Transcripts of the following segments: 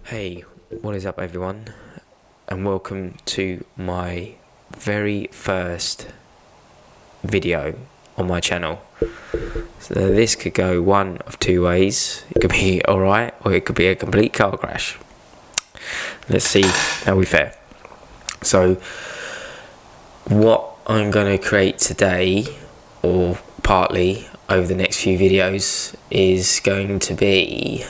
Hey, what is up everyone, and welcome to my very first video on my channel. So this could go one of two ways. It could be alright, or it could be a complete car crash. Let's see how we fare. So what I'm going to create today, or partly over the next few videos, is going to be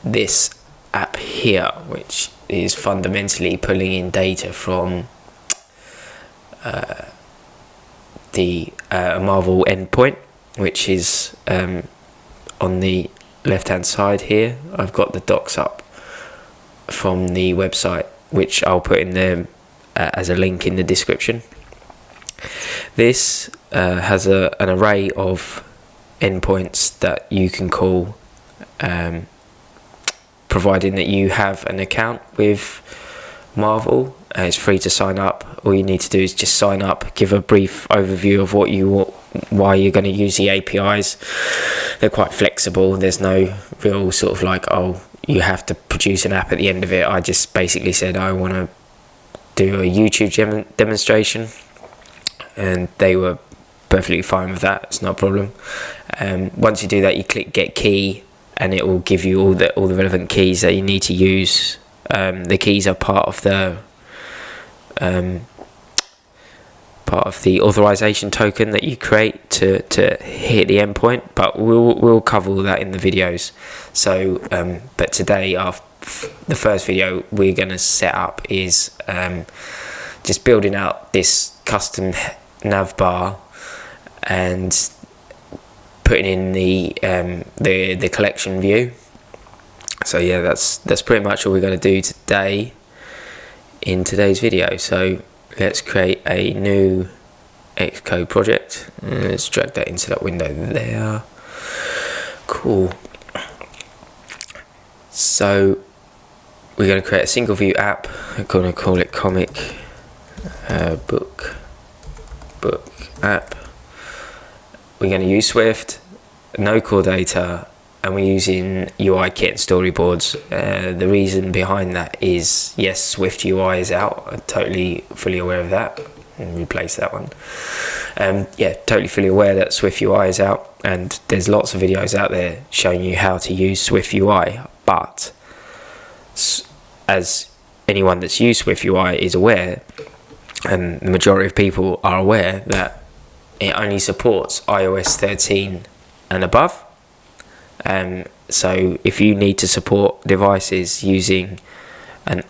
this app here, which is fundamentally pulling in data from the Marvel endpoint, which is on the left hand side here. I've got the docs up from the website, which I'll put in there as a link in the description. This has an array of endpoints that you can call, providing that you have an account with Marvel. It's free to sign up. All you need to do is just sign up, give a brief overview of why you're going to use the APIs. They're quite flexible. There's no real sort of like, oh, you have to produce an app at the end of it. I just basically said I want to do a YouTube demonstration, and they were perfectly fine with that. It's not a problem. Once you do that, you click get key, and it will give you all the relevant keys that you need to use. The keys are part of the authorization token that you create to hit the endpoint, but we'll cover all that in the videos. So but today, the first video we're going to set up is just building out this custom navbar and putting in the collection view. So yeah, that's pretty much all we're going to do today in today's video. So let's create a new xcode project. Let's drag that into that window there. Cool. So we're going to create a single view app. I'm going to call it comic book app. We're going to use Swift, no core data, and we're using UIKit and storyboards. The reason behind that is, yes, Swift UI is out. I'm totally fully aware of that, and replace that one. Yeah, totally fully aware that Swift UI is out, and there's lots of videos out there showing you how to use Swift UI. But as anyone that's used Swift UI is aware, and the majority of people are aware, that it only supports iOS 13 and above. So if you need to support devices using an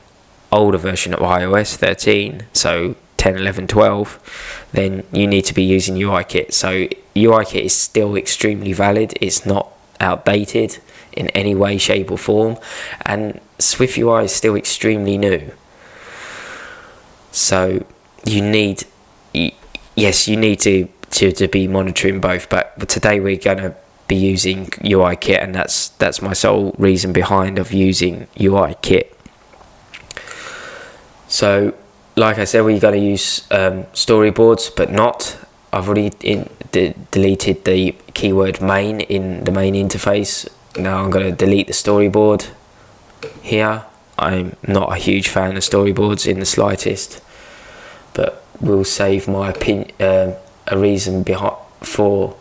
older version of iOS 13, so 10, 11, 12, then you need to be using UIKit. So UIKit is still extremely valid. It's not outdated in any way, shape or form, and Swift UI is still extremely new. So you need to be monitoring both, but today we're going to be using UIKit, and that's my sole reason behind of using UIKit. So like I said, we're going to use storyboards, but not. I've already deleted the keyword main in the main interface. Now I'm going to delete the storyboard here. I'm not a huge fan of storyboards in the slightest, but we'll save my opinion, a reason for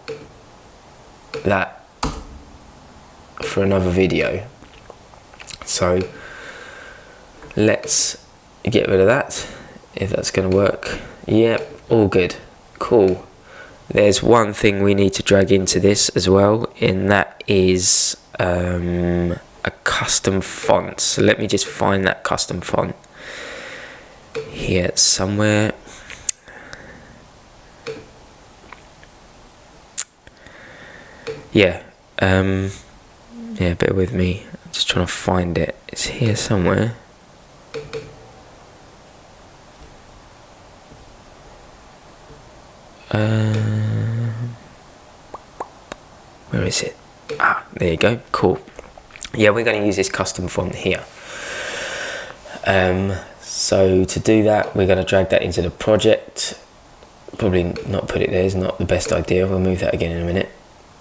that for another video. So let's get rid of that, if that's going to work. Yep, all good. Cool. There's one thing we need to drag into this as well, and that is a custom font. So let me just find that custom font here somewhere. Yeah, bear with me. I'm just trying to find it. It's here somewhere. Where is it? Ah, there you go. Cool. Yeah, we're going to use this custom font here. So to do that, we're going to drag that into the project. Probably not put it there is not the best idea. We'll move that again in a minute.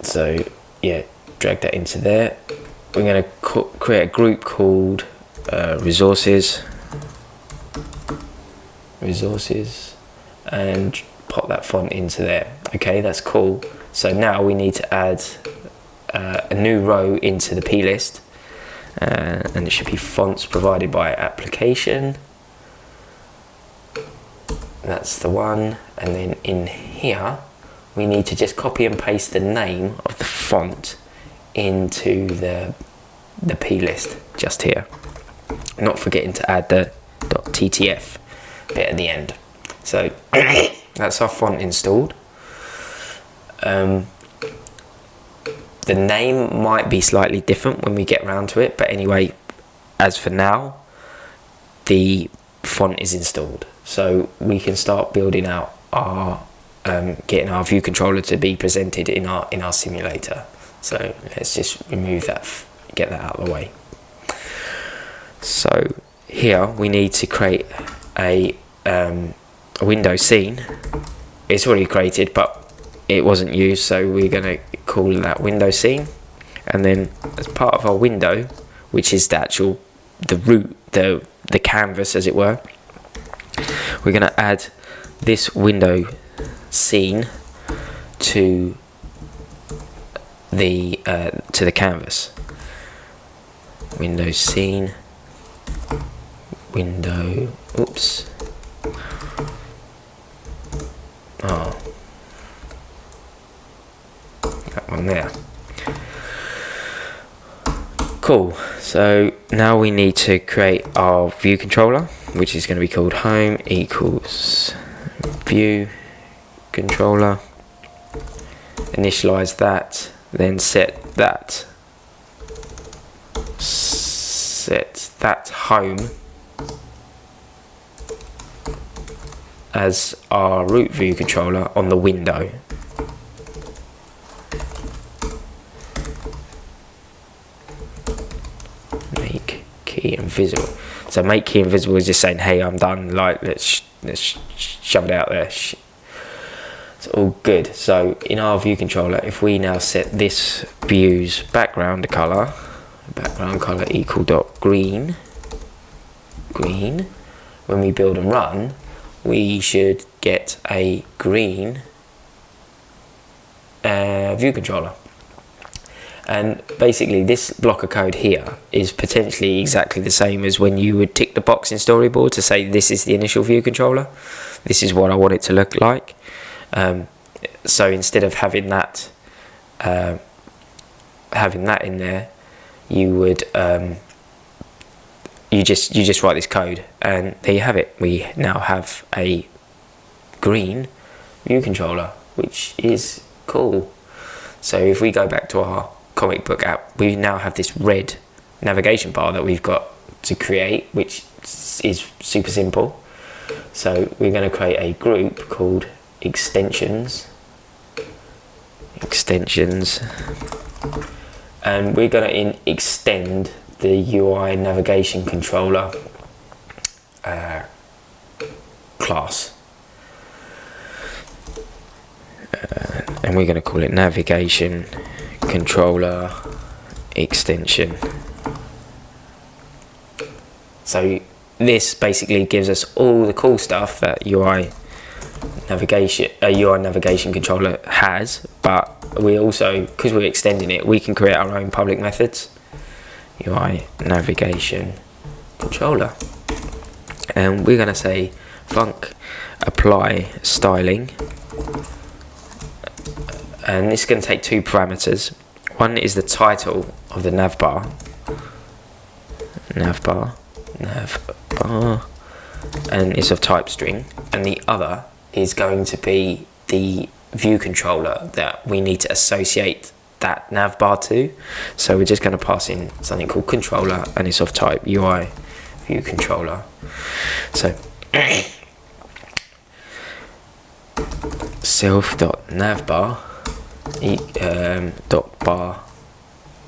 So yeah, drag that into there. we're going to create a group called resources, and pop that font into there. Okay, that's cool. So now we need to add a new row into the plist, and it should be fonts provided by application. That's the one. And then in here we need to just copy and paste the name of the font into the plist just here, not forgetting to add the .ttf bit at the end. So that's our font installed. The name might be slightly different when we get around to it, but anyway, as for now, the font is installed, so we can start building out our getting our view controller to be presented in our simulator. So let's just remove that, get that out of the way. So here we need to create a window scene. It's already created, but it wasn't used, so we're going to call that window scene. And then as part of our window, which is the root, the canvas as it were, we're going to add this window scene to the canvas. Window scene, window, oops, oh, that one there. Cool. So now we need to create our view controller, which is going to be called home equals view controller. Initialize that, then set that home as our root view controller on the window. Make key invisible. So make key invisible is just saying, hey, I'm done, like let's shove it out there. It's all good. So in our view controller, if we now set this view's background color equal dot green, when we build and run, we should get a green view controller. And basically this block of code here is potentially exactly the same as when you would tick the box in Storyboard to say this is the initial view controller, this is what I want it to look like. So instead of having that in there, you would you just write this code, and there you have it. We now have a green view controller, which is cool. So if we go back to our comic book app, we now have this red navigation bar that we've got to create, which is super simple. So we're going to create a group called extensions, and we're going to extend the UI navigation controller class, and we're going to call it navigation controller extension. So this basically gives us all the cool stuff that UI navigation controller has, but we also, because we're extending it, we can create our own public methods. UI navigation controller, and we're going to say func apply styling, and this is going to take two parameters. One is the title of the navbar, and it's of type string, and the other is going to be the view controller that we need to associate that navbar to. So we're just going to pass in something called controller, and it's of type UI view controller. So self.navbar dot bar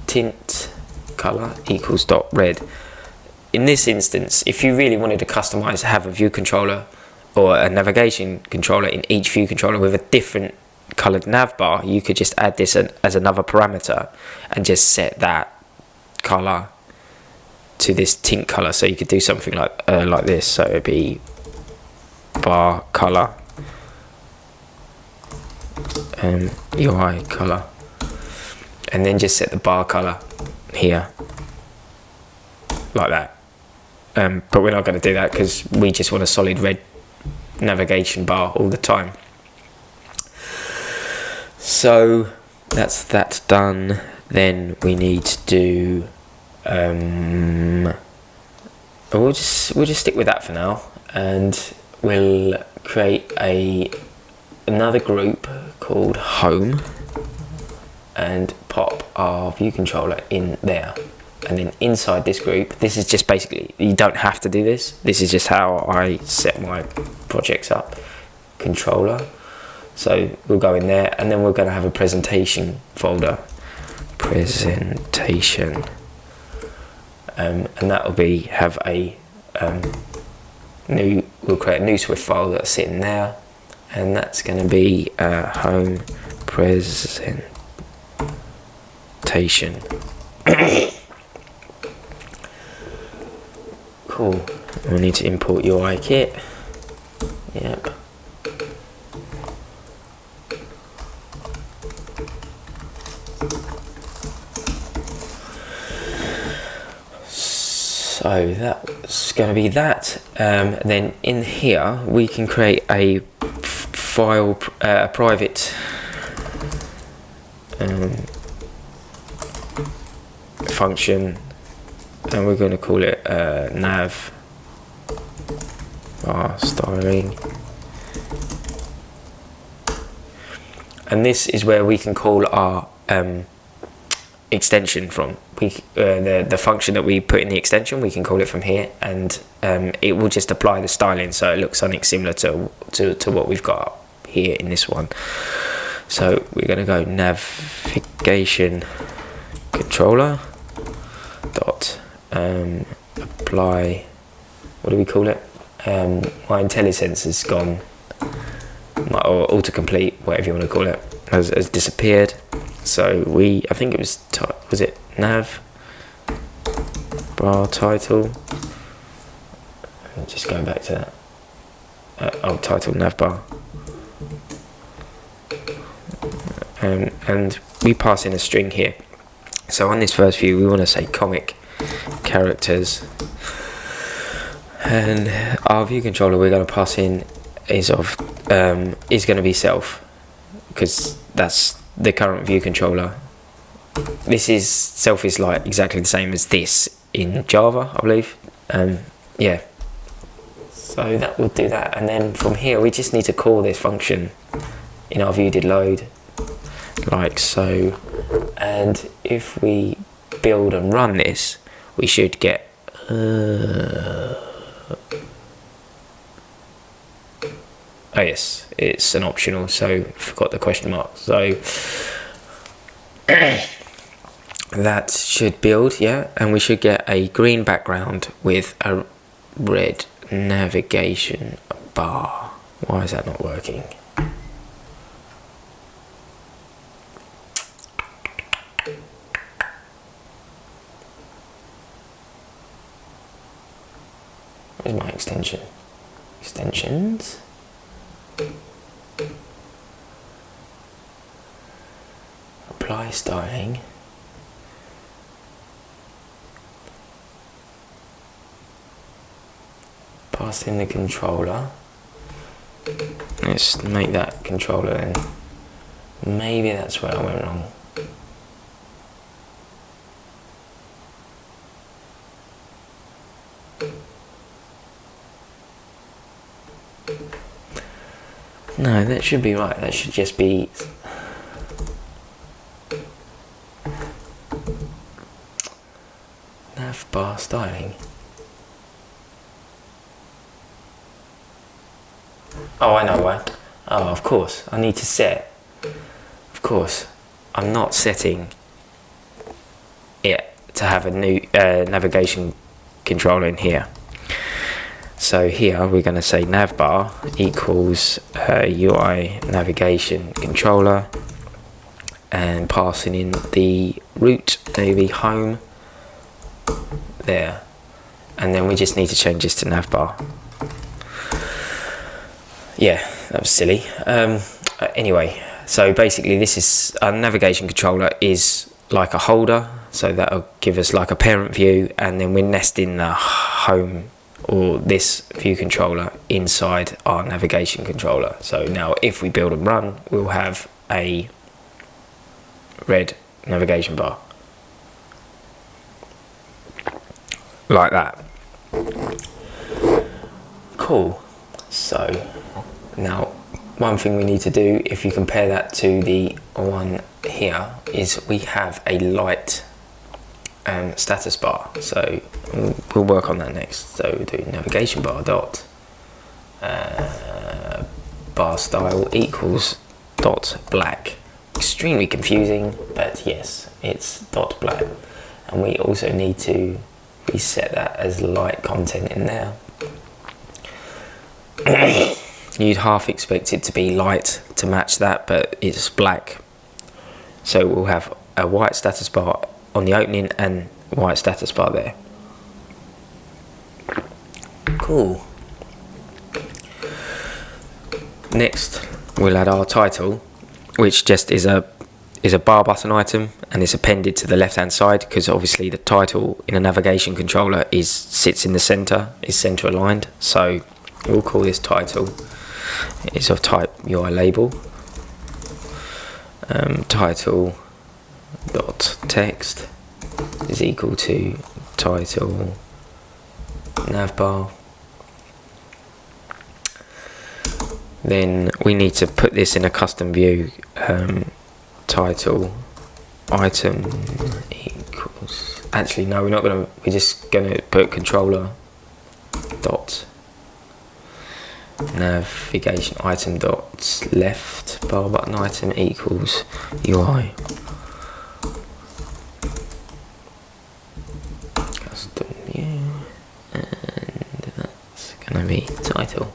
tint color equals dot red. In this instance, if you really wanted to customize, have a view controller or a navigation controller in each view controller with a different colored navbar, you could just add this as another parameter and just set that color to this tint color. So you could do something like this. So it'd be bar color and UI color, and then just set the bar color here like that. But we're not going to do that because we just want a solid red navigation bar all the time. So that's that done. Then we need to do we'll just stick with that for now, and we'll create another group called home and pop our view controller in there. And then inside this group, this is just basically, you don't have to do this, this is just how I set my projects up. Controller, so we'll go in there, and then we're going to have a presentation folder, presentation, and that will be have a we'll create a new Swift file that's sitting there, and that's going to be home presentation. Cool. We need to import UIKit. Yep. So that's going to be that. Then in here we can create a file, a private function, and we're going to call it navbar styling. And this is where we can call our extension from. The function that we put in the extension, we can call it from here, and it will just apply the styling so it looks something similar to what we've got here in this one. So we're going to go navigation controller dot apply, what do we call it? My IntelliSense has gone, or autocomplete, whatever you want to call it, has disappeared. So I think it was it nav bar title? Just going back to that. Title navbar. And we pass in a string here. So on this first view, we want to say comic characters, and our view controller we're going to pass in is going to be self, because that's the current view controller. Self is like exactly the same as this in Java, I believe. Yeah. So that will do that, and then from here we just need to call this function in our view did load, like so. And if we build and run this, we should get oh yes, it's an optional, so forgot the question mark. So that should build, yeah, and we should get a green background with a red navigation bar. Why is that not working? Where's my extension? Extensions. Apply styling. Pass in the controller. Let's make that controller then. Maybe that's where I went wrong. No, that should be right. That should just be navbar styling. Oh, I know why. Oh, of course. I need to set. Of course, I'm not setting it to have a new navigation controller in here. So here we're going to say navbar equals UI navigation controller, and passing in the root, maybe home there, and then we just need to change this to navbar. Yeah, that was silly. Anyway, so basically this is a navigation controller is like a holder, so that'll give us like a parent view, and then we're nesting the home or this view controller inside our navigation controller. So now if we build and run, we'll have a red navigation bar like that. Cool. So now one thing we need to do, if you compare that to the one here, is we have a light status bar. So we'll work on that next. So we'll do navigation bar dot bar style equals dot black. Extremely confusing, but yes, it's dot black. And we also need to reset that as light content in there. You'd half expect it to be light to match that, but it's black. So we'll have a white status bar on the opening and white status bar there. Cool. Next, we'll add our title, which just is a bar button item, and it's appended to the left hand side, because obviously the title in a navigation controller sits in the center, is center aligned. So we'll call this title. It's of type UI label. Title dot text is equal to title navbar. Then we need to put this in a custom view. Title item equals, actually no, we're just gonna put controller dot navigation item dot left bar button item equals UI custom view, and that's gonna be title.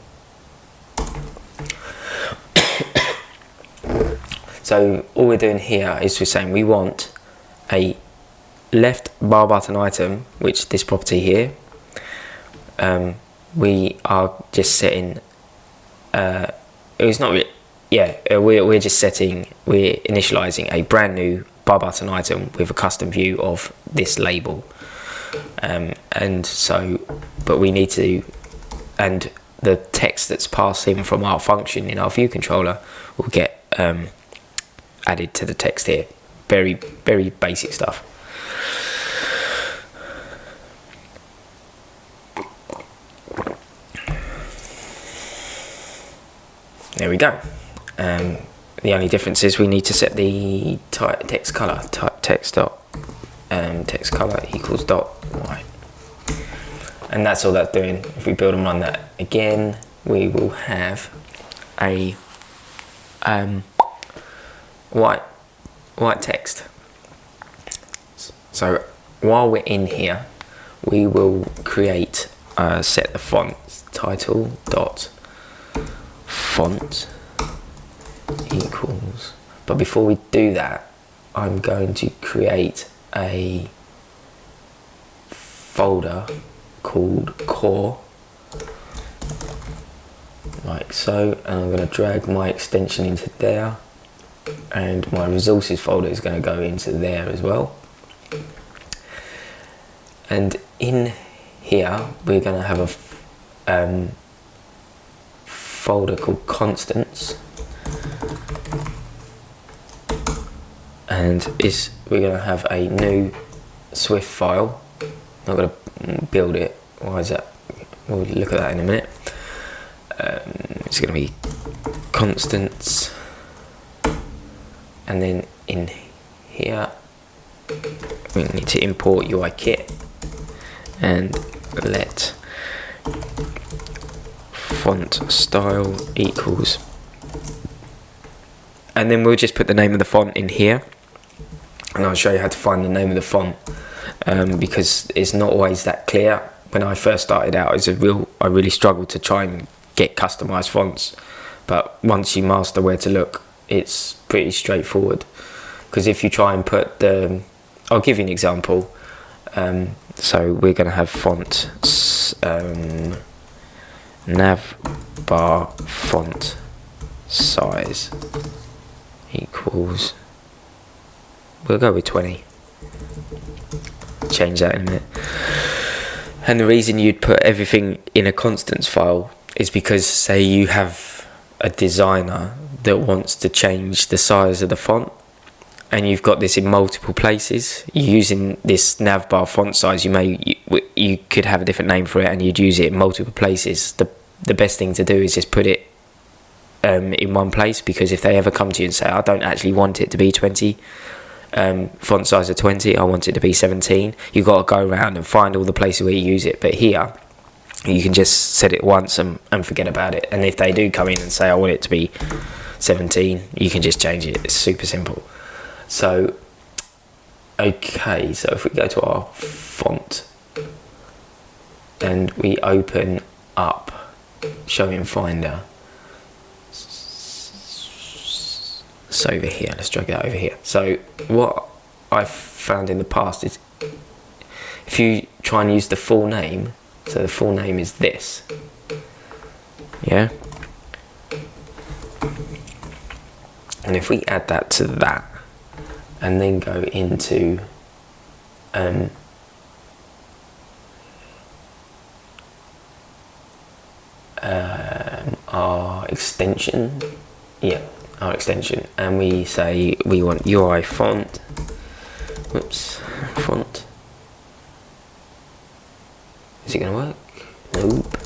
So all we're doing here is we're saying we want a left bar button item, which this property here, we are just setting, it's not really, yeah, we're just setting, we're initializing a brand new bar button item with a custom view of this label. And so, but we need to, and the text that's passed in from our function in our view controller will get added to the text here. Very, very basic stuff. There we go. The only difference is we need to set the text color. Text color equals dot white, and that's all that's doing. If we build and run that again, we will have a white text. So while we're in here, we will create set the font title dot font equals, but before we do that, I'm going to create a folder called core, like so, and I'm going to drag my extension into there, and my resources folder is going to go into there as well. And in here we're going to have a folder called constants, and we're going to have a new Swift file. I'm not going to build it. Why is that? We'll look at that in a minute. It's going to be constants, and then in here we need to import UIKit and let font style equals, and then we'll just put the name of the font in here, and I'll show you how to find the name of the font, because it's not always that clear. When I first started out, I really struggled to try and get customized fonts, but once you master where to look, it's pretty straightforward. Because if you try and put I'll give you an example. So we're going to have font navbar font size equals, we'll go with 20. Change that in a minute. And the reason you'd put everything in a constants file is because, say you have a designer that wants to change the size of the font, and you've got this in multiple places. Using this navbar font size, you could have a different name for it, and you'd use it in multiple places. The best thing to do is just put it in one place, because if they ever come to you and say, I don't actually want it to be 20, font size of 20, I want it to be 17, you've got to go around and find all the places where you use it. But here you can just set it once and forget about it, and if they do come in and say I want it to be 17, you can just change it. It's super simple. So okay, so if we go to our font and we open up Show in Finder, it's over here, let's drag that over here. So what I've found in the past is, if you try and use the full name, so the full name is this, yeah, and if we add that to that and then go into our extension, our extension, and we say we want UI font, font, is it going to work? Nope.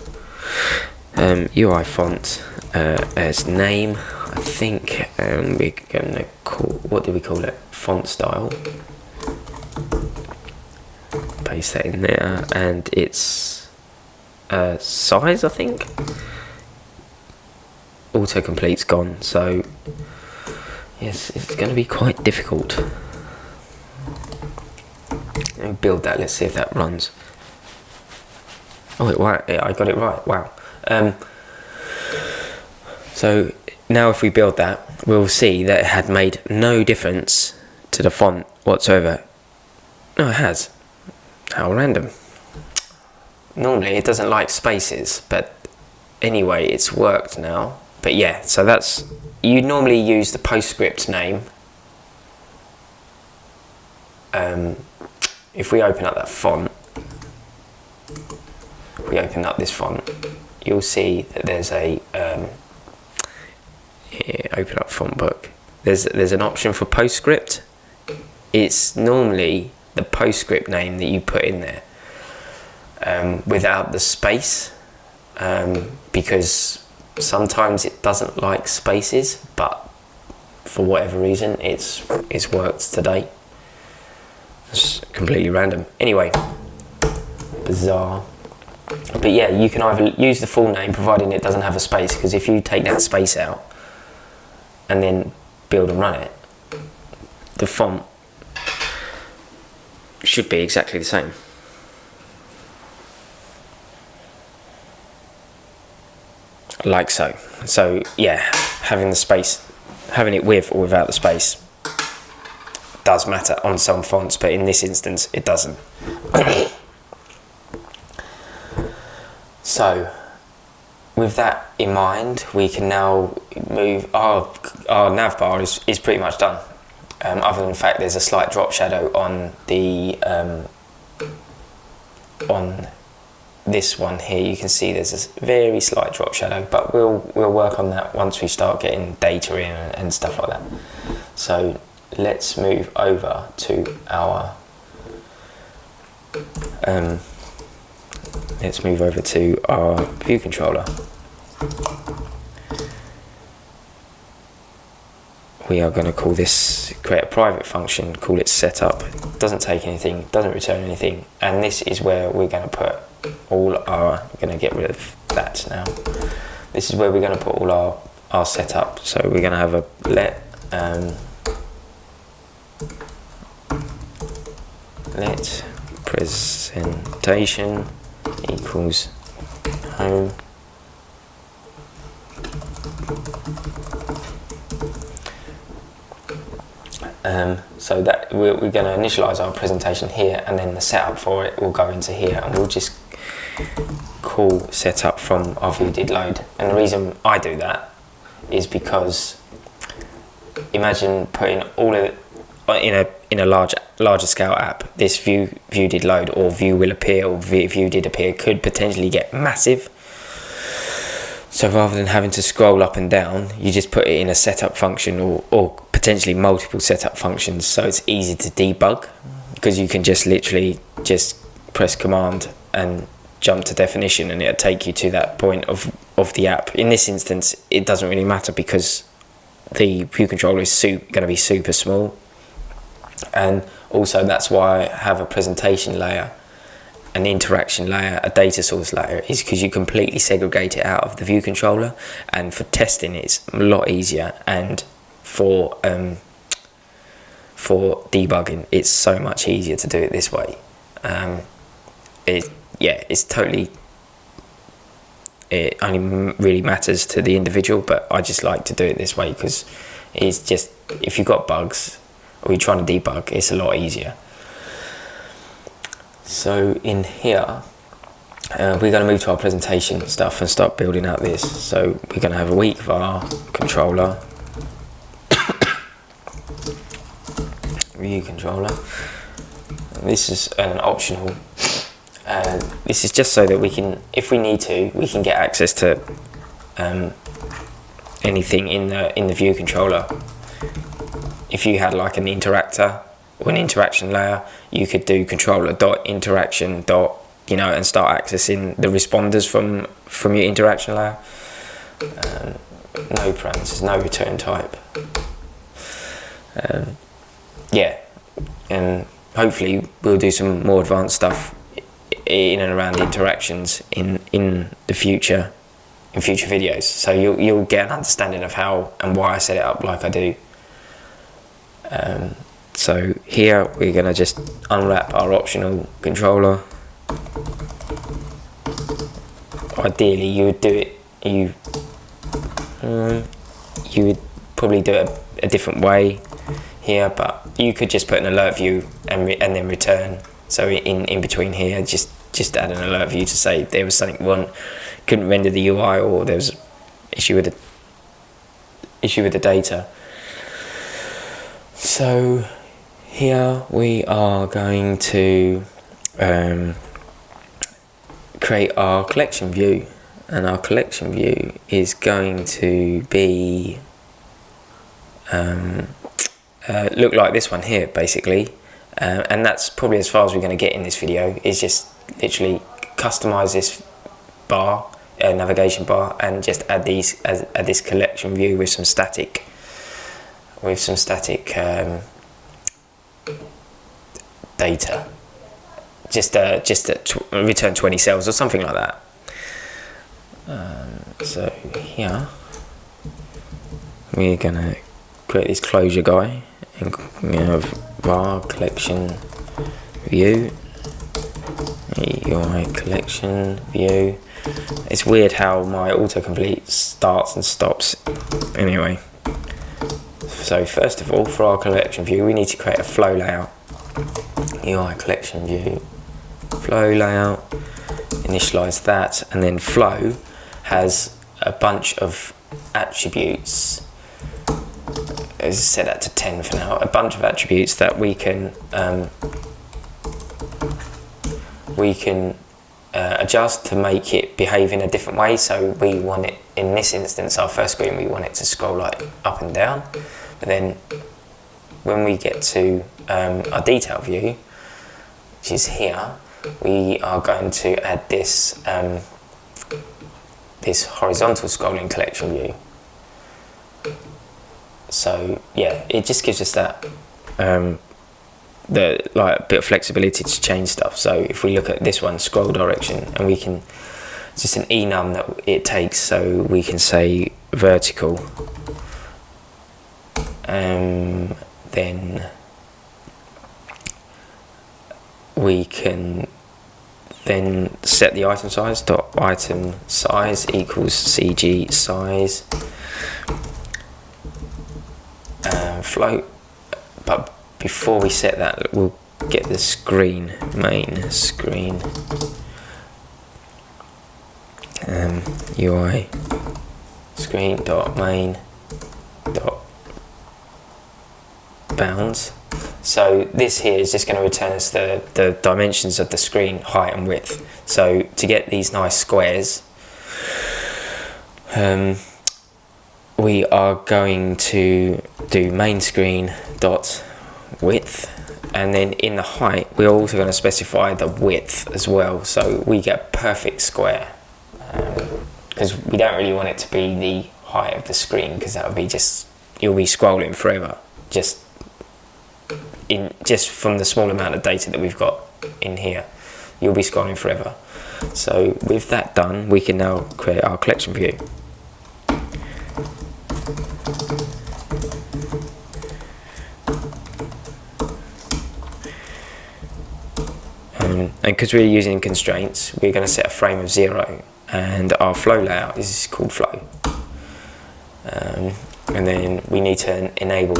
UI font as name, I think, and we're going to call, what do we call it? Font style. Paste that in there, and it's size, I think. Autocomplete's gone, so yes, it's going to be quite difficult. Let me build that, let's see if that runs. Oh, I got it right, wow. So now if we build that, we'll see that it had made no difference to the font whatsoever. No, it has. How random. Normally it doesn't like spaces, but anyway, it's worked now. But yeah, so that's, you normally use the PostScript name. If we open up that font, if we open up this font, you'll see that there's a open up font book. There's an option for PostScript. It's normally the PostScript name that you put in there without the space, because sometimes it doesn't like spaces, but for whatever reason it's worked today. It's completely random. Anyway, bizarre. But yeah, you can either use the full name providing it doesn't have a space, because if you take that space out and then build and run it, the font should be exactly the same. Like so. So yeah, having the space, having it with or without the space does matter on some fonts, but in this instance it doesn't. So with that in mind, we can now move, our navbar is pretty much done. Other than the fact there's a slight drop shadow on the on this one here. You can see there's a very slight drop shadow, but we'll work on that once we start getting data in and stuff like that. So let's move over to our view controller. We are going to call this, create a private function, call it setup. Doesn't take anything, doesn't return anything, and this is where we're going to put all our, we're going to get rid of that now. This is where we're going to put all our setup. So we're going to have a let presentation equals home. So that we're going to initialize our presentation here, and then the setup for it will go into here, and we'll just call setup from our view did load. And the reason I do that is because imagine putting all of it in a larger scale app. This view did load, or view will appear, or view did appear could potentially get massive. So rather than having to scroll up and down, you just put it in a setup function, or potentially multiple setup functions, so it's easy to debug, because you can just literally just press command and jump to definition, and it'll take you to that point of the app. In this instance, it doesn't really matter because the view controller is going to be super small, and also that's why I have a presentation layer, an interaction layer, a data source layer, is because you completely segregate it out of the view controller, and for testing it's a lot easier, and for debugging it's so much easier to do it this way. It's totally, it only really matters to the individual, but I just like to do it this way because it's just, if you've got bugs or you're trying to debug, it's a lot easier. So in here, we're going to move to our presentation stuff and start building out this. So we're going to have a week var controller, view controller. This is an optional. This is just so that we can, if we need to, we can get access to anything in the view controller. If you had like an interactor or an interaction layer, you could do controller.interaction. And start accessing the responders from your interaction layer. No parameters, no return type. And hopefully we'll do some more advanced stuff in and around the interactions in the future, in future videos. So you'll get an understanding of how and why I set it up like I do. So here we're going to just unwrap our optional controller. Ideally you would do it, you would probably do it a different way here, but you could just put an alert view and then return. So in between here, just add an alert view to say there was something couldn't render the UI, or there was issue with the data. So here we are going to create our collection view, and our collection view is going to be look like this one here basically, and that's probably as far as we're going to get in this video, is just literally customize this bar, navigation bar, and just add this collection view with some static data, just return 20 cells or something like that. So here we're gonna create this closure guy, and we have var collection view, UI collection view. It's weird how my autocomplete starts and stops. Anyway, so first of all, for our collection view, we need to create a flow layout. UI collection view, flow layout, initialize that, and then flow has a bunch of attributes. Let's set that to 10 for now. A bunch of attributes that we can adjust to make it behave in a different way. So we want it, in this instance, our first screen, we want it to scroll like up and down. But then when we get to our detail view, which is here, we are going to add this this horizontal scrolling collection view. So yeah, it just gives us that a bit of flexibility to change stuff. So if we look at this one, scroll direction, and we can, it's just an enum that it takes, so we can say vertical, then we can then set the item size, item size equals cg size float, but before we set that, we'll get the screen, main screen, UI screen dot main dot bounds. So this here is just going to return us the dimensions of the screen, height and width. So to get these nice squares, we are going to do main screen dot width, and then in the height we're also going to specify the width as well, so we get perfect square, because we don't really want it to be the height of the screen, because that would be just, you'll be scrolling forever just from the small amount of data that we've got in here. You'll be scrolling forever. So with that done, we can now create our collection view. And because we're using constraints, we're going to set a frame of 0, and our flow layout is called flow. And then we need to enable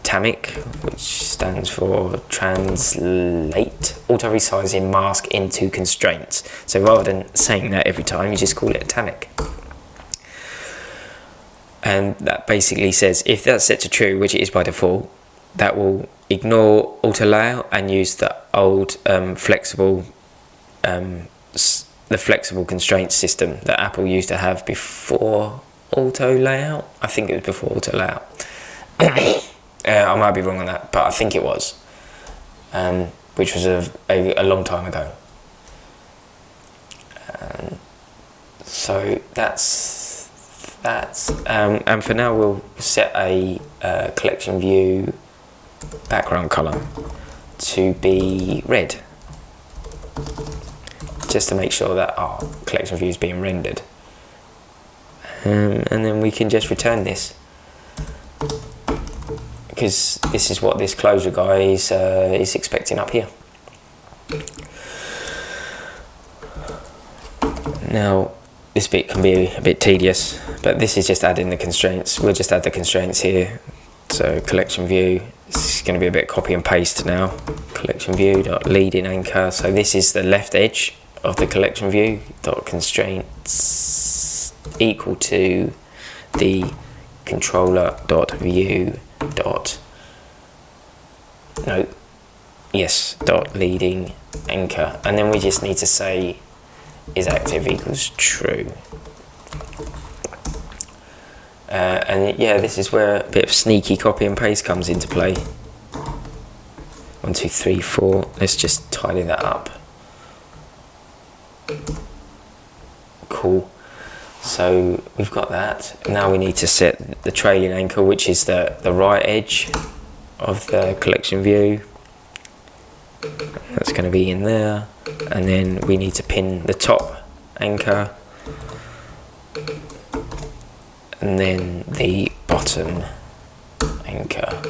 TAMIC, which stands for translate auto resizing mask into constraints. So rather than saying that every time, you just call it a TAMIC. And that basically says if that's set to true, which it is by default, that will ignore auto layout and use the old flexible constraint system that Apple used to have before auto layout. I think it was before auto layout. I might be wrong on that, but I think it was, which was a long time ago. So that's and for now we'll set a collection view background color to be red, just to make sure that our collection view is being rendered, and then we can just return this, because this is what this closure guy is expecting up here. Now this bit can be a bit tedious, but this is just adding the constraints. We'll just add the constraints here. So collection view, this is going to be a bit copy and paste now. Collection view dot leading anchor. So this is the left edge of the collection view dot constraints equal to the controller dot view dot dot leading anchor, and then we just need to say is active equals true. And yeah, this is where a bit of sneaky copy and paste comes into play. 1, 2, 3, 4. Let's just tidy that up. Cool. So we've got that. Now we need to set the trailing anchor, which is the right edge of the collection view. That's going to be in there. And then we need to pin the top anchor, and then the bottom anchor.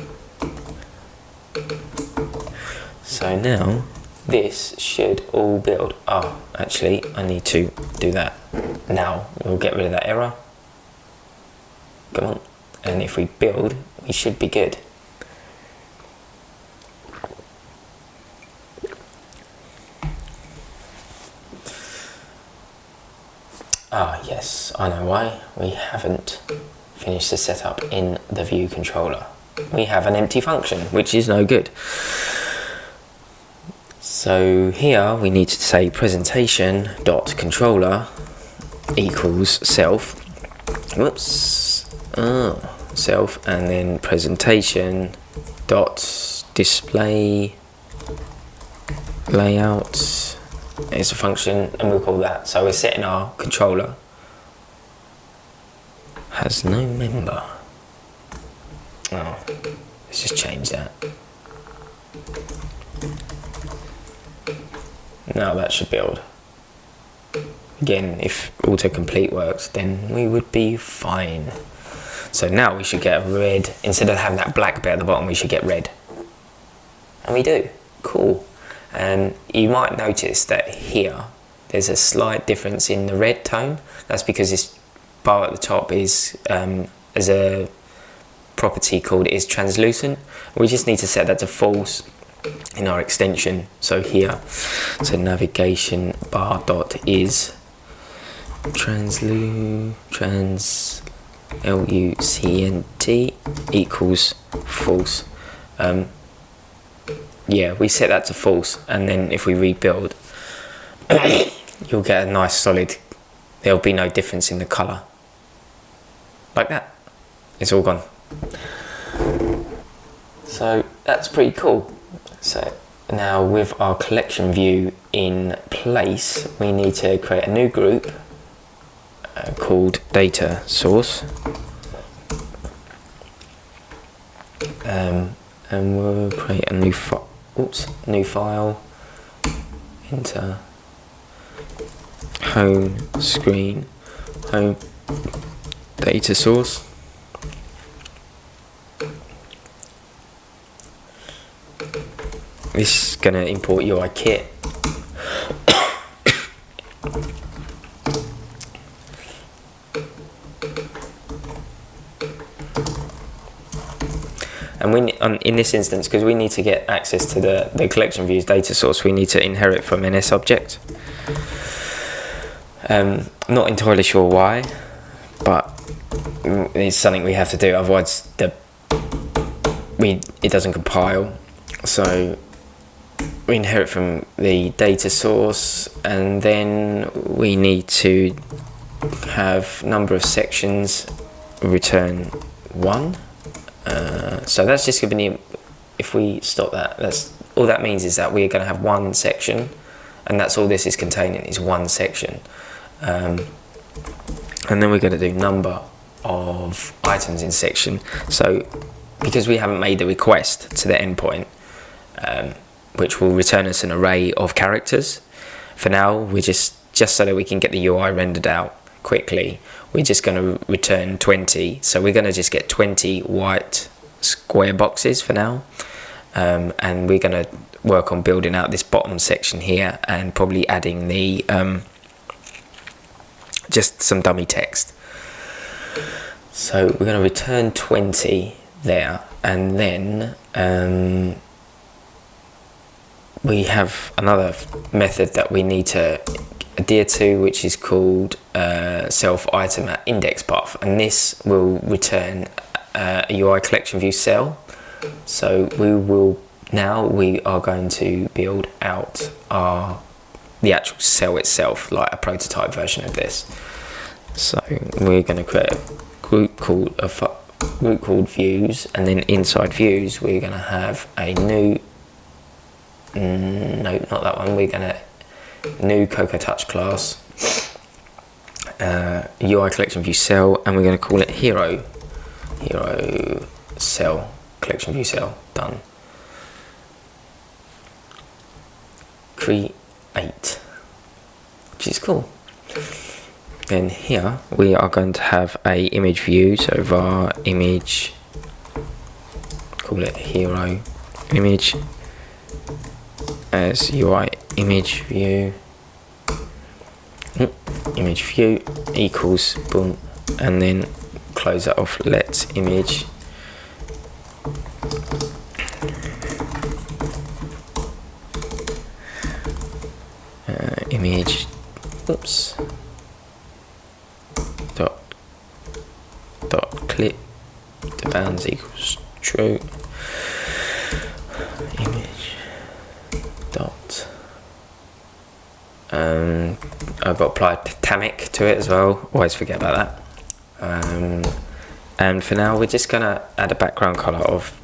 So now this should all build. Oh, actually I need to do that. Now we'll get rid of that error. Come on. And if we build, we should be good. Ah, yes, I know why. We haven't finished the setup in the view controller. We have an empty function, which is no good. So here we need to say presentation dot controller equals self. Whoops. Self, and then presentation dot display layout. It's a function, and we'll call that. So we're setting our controller has no member. Oh, let's just change that. Now that should build. Again, if autocomplete works, then we would be fine. So now we should get red. Instead of having that black bit at the bottom, we should get red. And we do. Cool. And you might notice that here there's a slight difference in the red tone. That's because this bar at the top is as a property called is translucent. We just need to set that to false in our extension. So here, so navigation bar dot is LUCNT equals false. Yeah, we set that to false, and then if we rebuild, you'll get a nice solid, there'll be no difference in the color. Like that. It's all gone. So that's pretty cool. So now with our collection view in place, we need to create a new group called data source. And we'll create a new file, enter home screen, home data source. This is going to import UIKit. And in this instance, because we need to get access to the collection views data source, we need to inherit from NS object. Not entirely sure why, but it's something we have to do, otherwise it doesn't compile. So we inherit from the data source, and then we need to have number of sections return 1. So that's just going to be, if we stop that, that's all that means is that we're going to have one section, and that's all this is containing is one section. And then we're going to do number of items in section. So because we haven't made the request to the endpoint, which will return us an array of characters, for now we're just so that we can get the UI rendered out quickly, we're just going to return 20. So we're going to just get 20 white square boxes for now, and we're going to work on building out this bottom section here and probably adding the just some dummy text. So we're going to return 20 there, and then we have another method that we need to adhere to, which is called self item at index path, and this will return a UI collection view cell. So we are going to build out the actual cell itself, like a prototype version of this. So we're going to create a group called views, and then inside views we're going to have a new no, not that one. We're going to new Cocoa Touch class, UI collection view cell, and we're going to call it hero cell collection view cell. Done. Create, which is cool. Then here we are going to have a image view, so var image, call it hero image as UI image view, image view equals boom, and then close that off. Let's image image dot clip the bounds equals true, image dot I've got applied Tamic to it as well, always forget about that. And for now we're just gonna add a background color of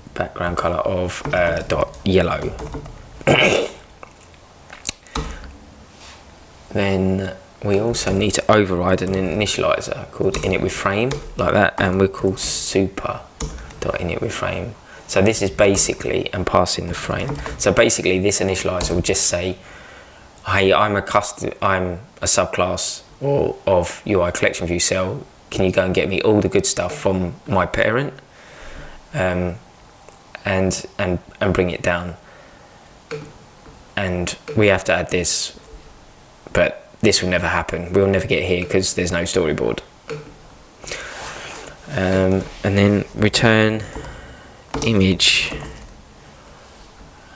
dot yellow. Then we also need to override an initializer called initWithFrame, like that, and we'll call super.initWithFrame. So this is basically, and passing the frame. So basically this initializer will just say, hey, I'm a subclass of UI collection view cell. Can you go and get me all the good stuff from my parent, and bring it down? And we have to add this, but this will never happen. We'll never get here because there's no storyboard. And then return image.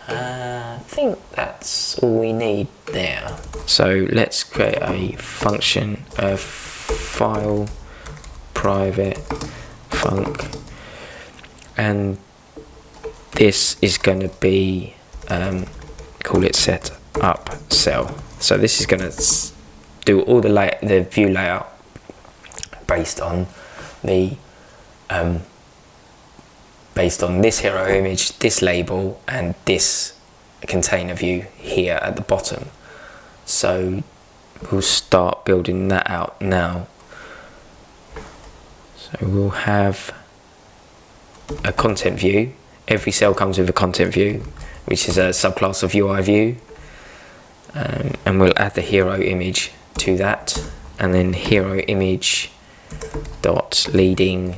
I think that's all we need there. So let's create a function, a file private func, and this is going to be call it set up cell. So this is going to do all the view layout based on the based on this hero image, this label, and this container view here at the bottom. So we'll start building that out now. So we'll have a content view. Every cell comes with a content view, which is a subclass of UI view, and we'll add the hero image to that, and then hero image dot leading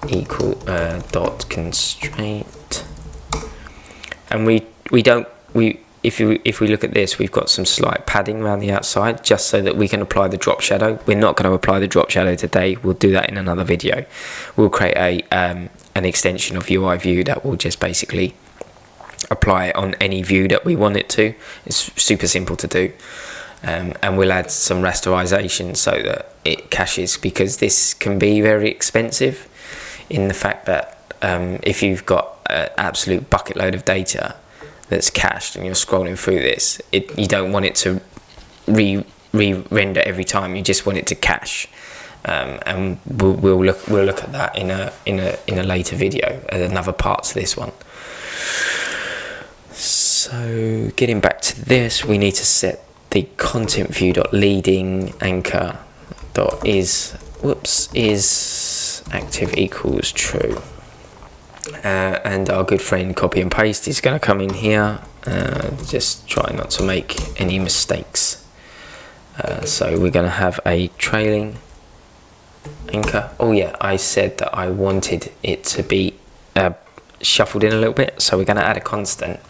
equal dot constraint. And if we look at this, we've got some slight padding around the outside just so that we can apply the drop shadow. We're not going to apply the drop shadow today. We'll do that in another video. We'll create an extension of UI view that will just basically apply it on any view that we want it to. It's super simple to do. And we'll add some rasterization so that it caches, because this can be very expensive in the fact that if you've got an absolute bucket load of data that's cached and you're scrolling through this, you don't want it to re-render every time. You just want it to cache, and we'll look at that in a later video at another part to this one. So getting back to this, we need to set the content view dot leading anchor dot is active equals true, and our good friend copy and paste is going to come in here. Just try not to make any mistakes. So we're going to have a trailing anchor. Oh yeah, I said that I wanted it to be shuffled in a little bit, so we're going to add a constant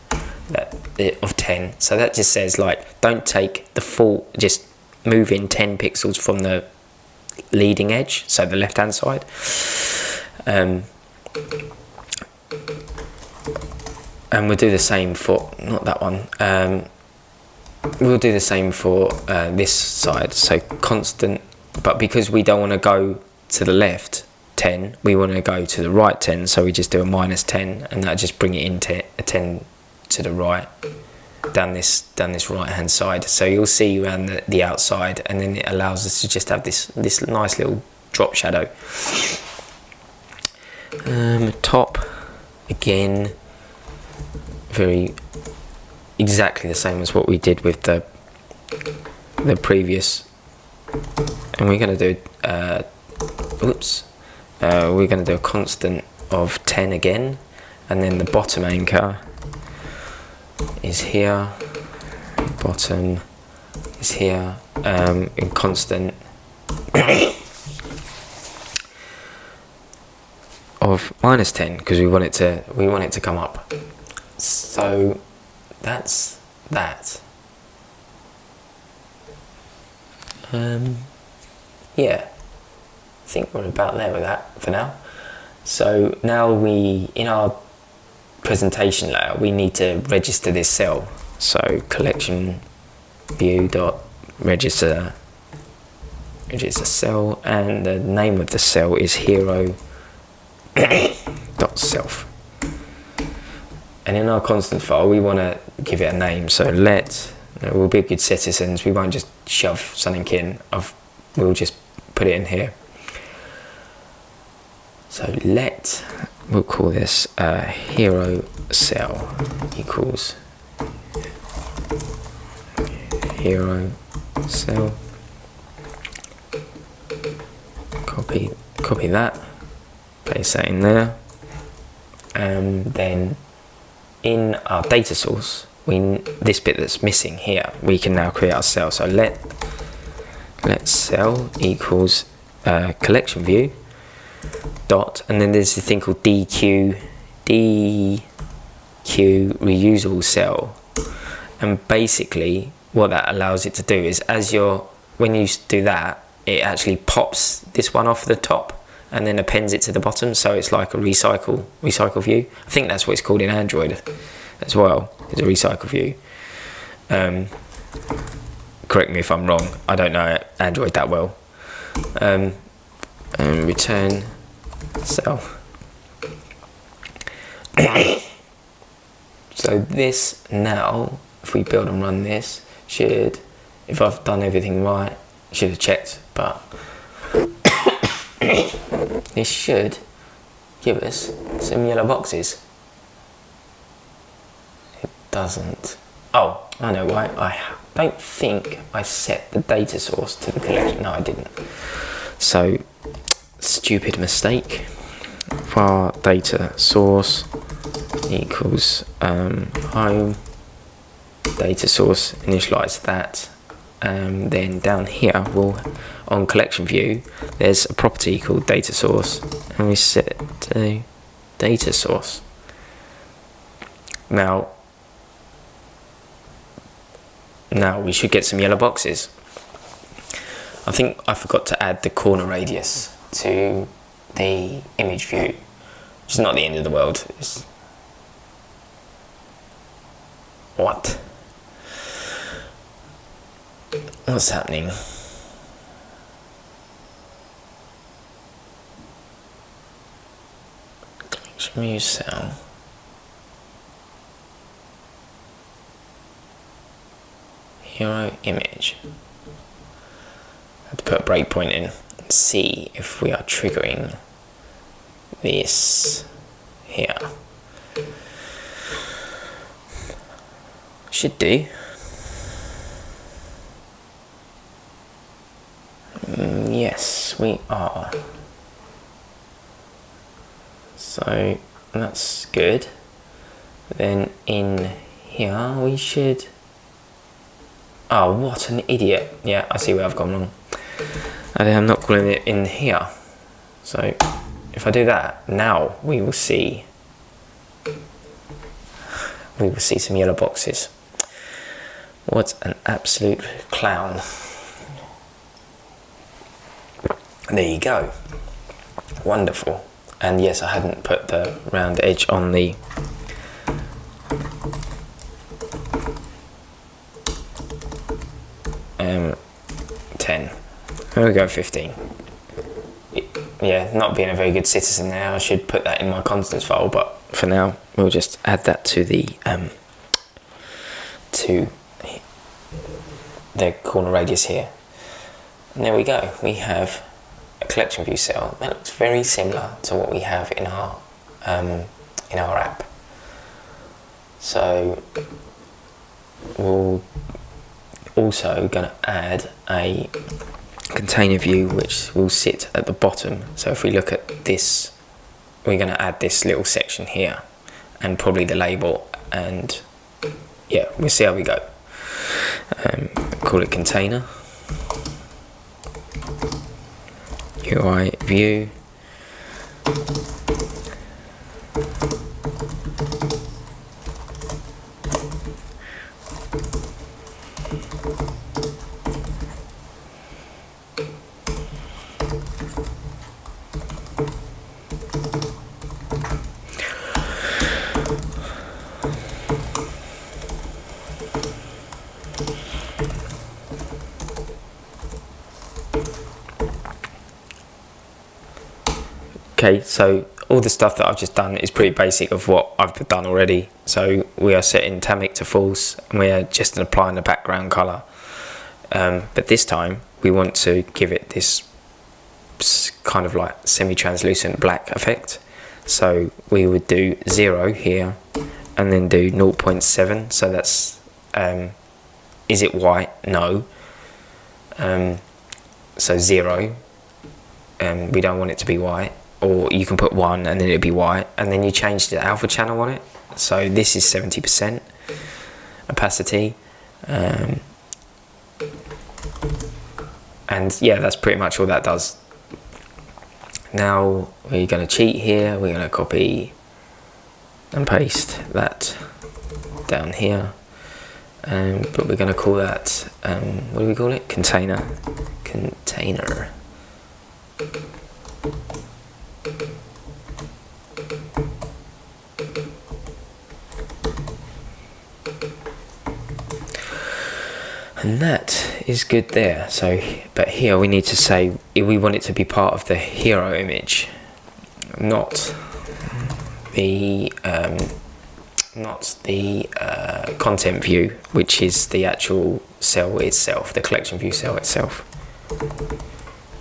of 10. So that just says, like, don't take the full, just move in 10 pixels from the leading edge, so the left hand side. And we'll do the same for, not that one, we'll do the same for this side, so constant, but because we don't want to go to the left 10, we want to go to the right 10, so we just do a -10, and that'll just bring it into a 10 to the right, down this right hand side. So you'll see around the outside, and then it allows us to just have this nice little drop shadow. Top, again, exactly the same as what we did with the previous, and we're going to do we're going to do a constant of 10 again, and then the bottom anchor is here, bottom is here, in constant of -10, because we want it to come up. So that's that. Yeah, I think we're about there with that for now. So now in our presentation layer, we need to register this cell. So collection view dot register cell, and the name of the cell is hero dot self. And in our constant file, we want to give it a name. So we'll be good citizens. We won't just shove something in. We'll just put it in here. So we'll call this hero cell equals hero cell. Copy that, paste that in there, and then in our data source, this bit that's missing here, we can now create our cell. So let cell equals collection view dot, and then there's a thing called DQ reusable cell, and basically what that allows it to do is when you do that, it actually pops this one off the top, and then appends it to the bottom, so it's like a recycle view. I think that's what it's called in Android as well, is a recycle view. Correct me if I'm wrong, I don't know Android that well. And return cell. So this now, if we build and run this, should, if I've done everything right, should have checked, but this should give us some yellow boxes. It doesn't. Oh, I know why. I don't think I set the data source to the collection. No, I didn't. So, stupid mistake. Var data source equals home data source, initialize that. Then down here, on collection view, there's a property called data source, and we set to data source. Now we should get some yellow boxes. I think I forgot to add the corner radius to the image view, which is not the end of the world. What's happening? Collection view cell. Hero image. I have to put a breakpoint in and see if we are triggering this here. Should do. Yes, we are. So that's good. Then in here we should. Oh, what an idiot. Yeah, I see where I've gone wrong. And I'm not calling it in here. So if I do that, now we will see some yellow boxes. What an absolute clown. There you go. Wonderful. And yes, I hadn't put the round edge on the .10. There we go, 15. Yeah, not being a very good citizen there. I should put that in my constants file, but for now we'll just add that to the corner radius here. And there we go. We have a collection view cell that looks very similar to what we have in our app. So we're also going to add a container view which will sit at the bottom. So if we look at this, we're going to add this little section here and probably the label, and yeah, we'll see how we go. Call it container. UI view. Okay, so all the stuff that I've just done is pretty basic of what I've done already. So we are setting Tamic to false, and we are just applying the background color. But this time we want to give it this kind of like semi-translucent black effect. So we would do 0 here, and then do 0.7. So that's is it white? No. So 0. We don't want it to be white. Or you can put 1 and then it'll be white, and then you change the alpha channel on it. So this is 70% opacity, and yeah, that's pretty much all that does. Now we're going to cheat here. We're going to copy and paste that down here, but we're going to call that what do we call it? Container. And that is good there. So, but here we need to say we want it to be part of the hero image, not the content view, which is the actual cell itself, the collection view cell itself.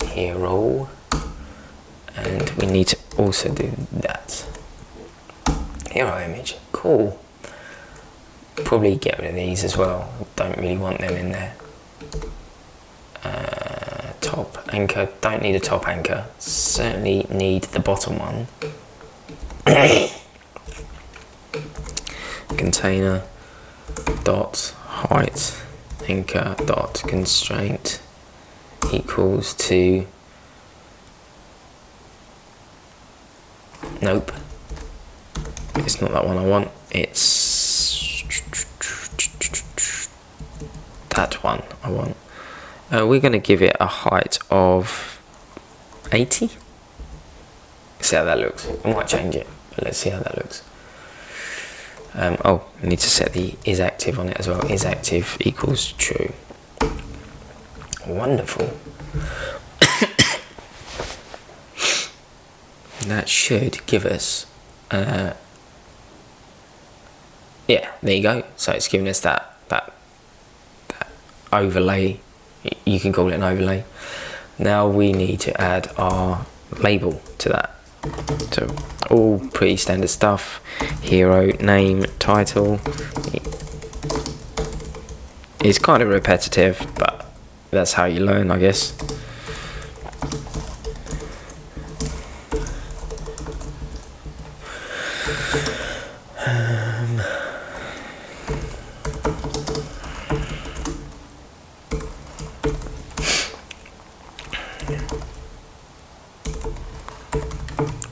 Hero, and we need to also do that. Hero image, cool. Probably get rid of these as well. Don't really want them in there. Top anchor, don't need a top anchor. Certainly need the bottom one. Container dot height anchor dot constraint equals to, nope, it's not that one I want, it's that one I want. We're going to give it a height of 80. See how that looks. I might change it, but let's see how that looks. Oh, we need to set the is active on it as well. Is active equals true. Wonderful. That should give us, yeah, there you go. So it's giving us that overlay. You can call it an overlay. Now we need to add our label to that. So all pretty standard stuff. Hero, name, title. It's kind of repetitive, but that's how you learn, I guess.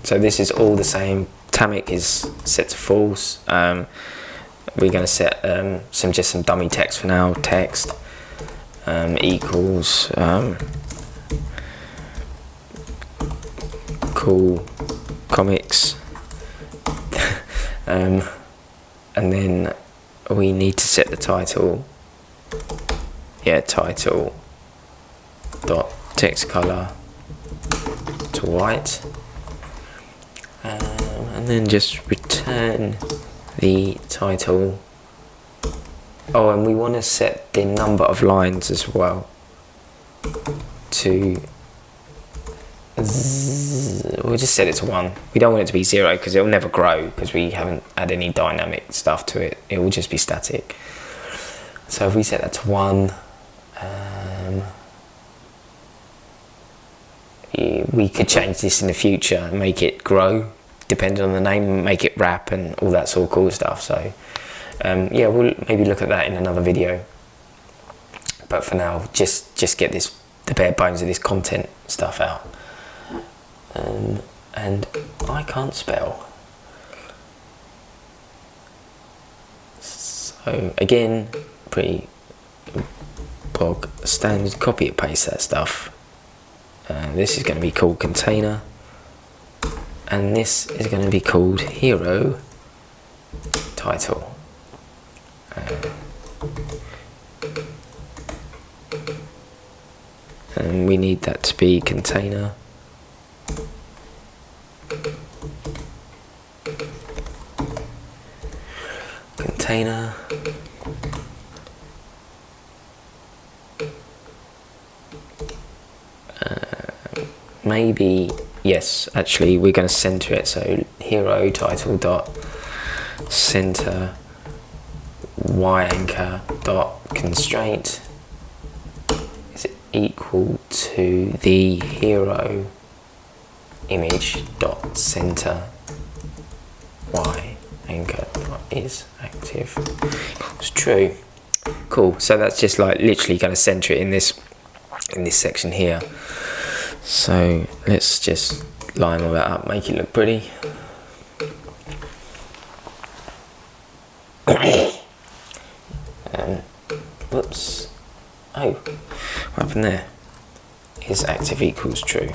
So this is all the same. Tamic is set to false. We're going to set just some dummy text for now. Text equals cool comics, and then we need to set the title. Yeah, title dot text color to white. And then just return the title. Oh, and we want to set the number of lines as well to, we'll just set it to 1. We don't want it to be 0 because it'll never grow because we haven't had any dynamic stuff to it. It will just be static. So if we set that to 1, we could change this in the future and make it grow depending on the name, make it wrap and all that sort of cool stuff. So yeah, we'll maybe look at that in another video, but for now just get the bare bones of this content stuff out. And I can't spell, so again, pretty bog standard, copy and paste that stuff. This is going to be called container, and this is going to be called hero title. And we need that to be container maybe, yes, actually we're going to center it, so hero title dot center y anchor dot constraint is equal to the hero image dot center y anchor dot is active equals true. Cool. So that's just like literally going to center it in this section here. So let's just line all that up, make it look pretty. Whoops. Oh, what happened there? Is active equals true.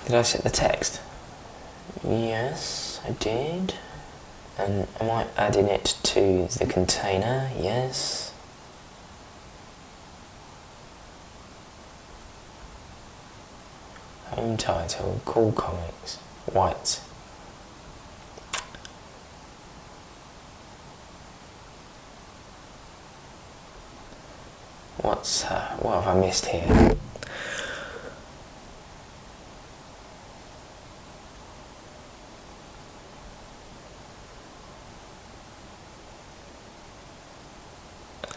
Did I set the text? Yes, I did. And am I adding it to the container? Yes. Home title, cool comics, white. What have I missed here?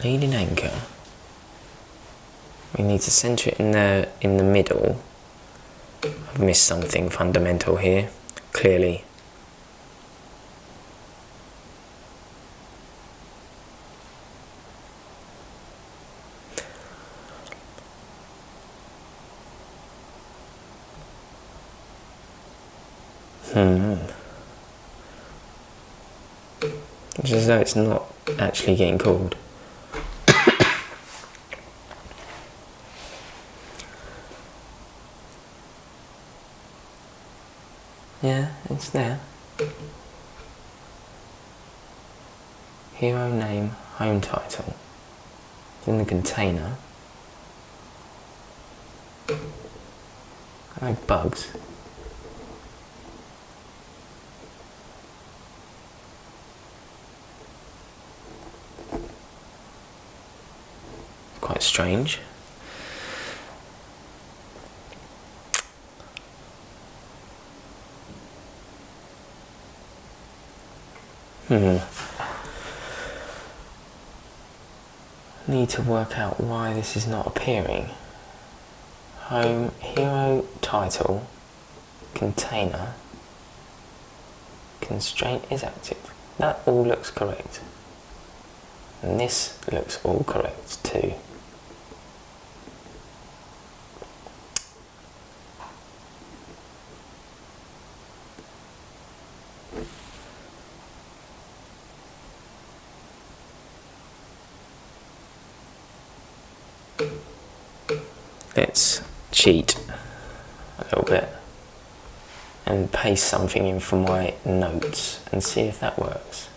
Leading anchor. We need to center it in the middle. I've missed something fundamental here, clearly. It's as though it's not actually getting called. Yeah, it's there. Hero name, home title. It's in the container. No bugs. Quite strange. Need to work out why this is not appearing. Home, hero title, container, constraint is active. That all looks correct. And this looks all correct too. Let's cheat a little bit and paste something in from my notes and see if that works.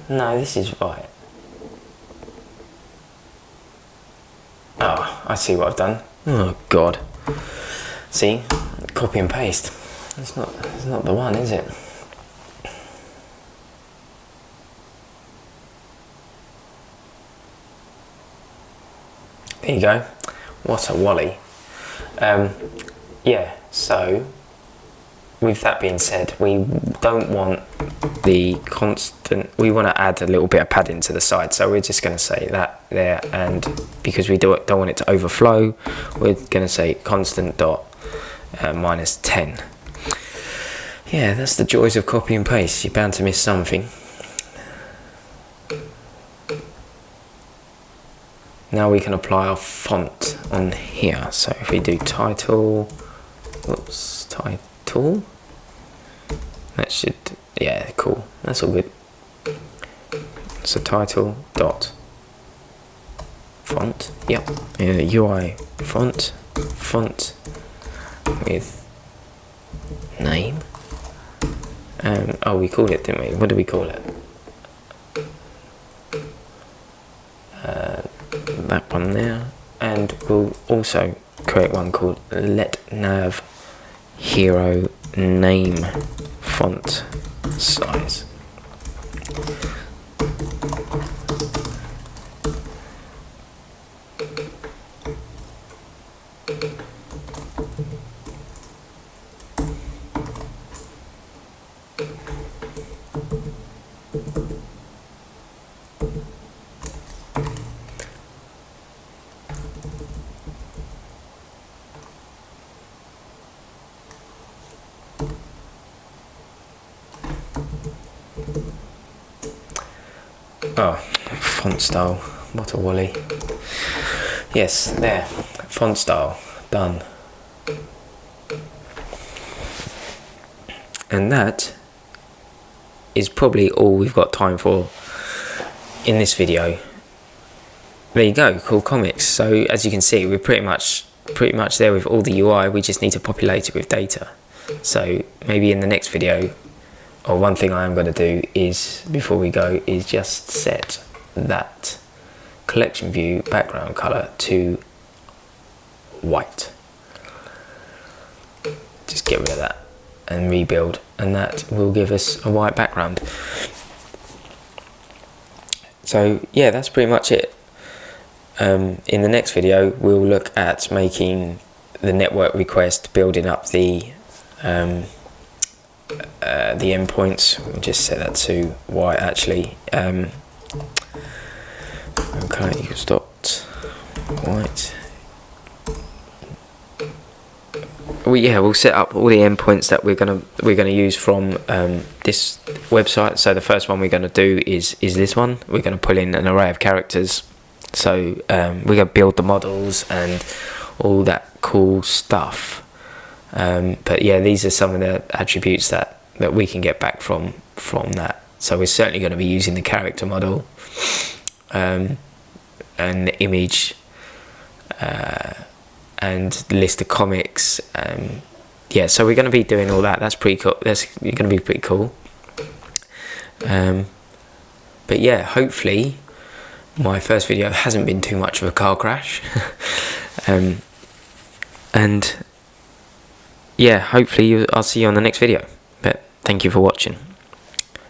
No, this is right. Oh, I see what I've done. Oh God. See? Copy and paste. It's not the one, is it? There you go. What a wally. Yeah, so with that being said, we don't want the constant, we want to add a little bit of padding to the side, so we're just going to say that there, and because we don't want it to overflow, we're going to say constant dot minus 10. Yeah, that's the joys of copy and paste. You're bound to miss something. Now we can apply our font on here. So if we do title, title, that should, yeah, cool. That's all good. So title dot font, yep. UI font with name. Oh, we called it, didn't we? What did we call it? That one there, and we'll also create one called let nav hero name font size. Oh, font style, what a wally. Yes, there, font style, done. And that is probably all we've got time for in this video. There you go, cool comics. So as you can see, we're pretty much pretty much there with all the UI. We just need to populate it with data. So maybe in the next video, or one thing I am going to do is, before we go, is just set that collection view background color to white. Just get rid of that and rebuild, and that will give us a white background. So yeah, that's pretty much it. In the next video, we'll look at making the network request, building up the endpoints. We'll just set that to white actually. Okay, you stopped white. We'll set up all the endpoints that we're gonna use from this website. So the first one we're gonna do is this one. We're gonna pull in an array of characters. So we're gonna build the models and all that cool stuff. But yeah, these are some of the attributes that we can get back from that. So we're certainly going to be using the character model, and the image, and the list of comics. Yeah, so we're going to be doing all that. That's pretty cool. That's going to be pretty cool. But yeah, hopefully my first video hasn't been too much of a car crash. And yeah, hopefully I'll see you on the next video. But thank you for watching.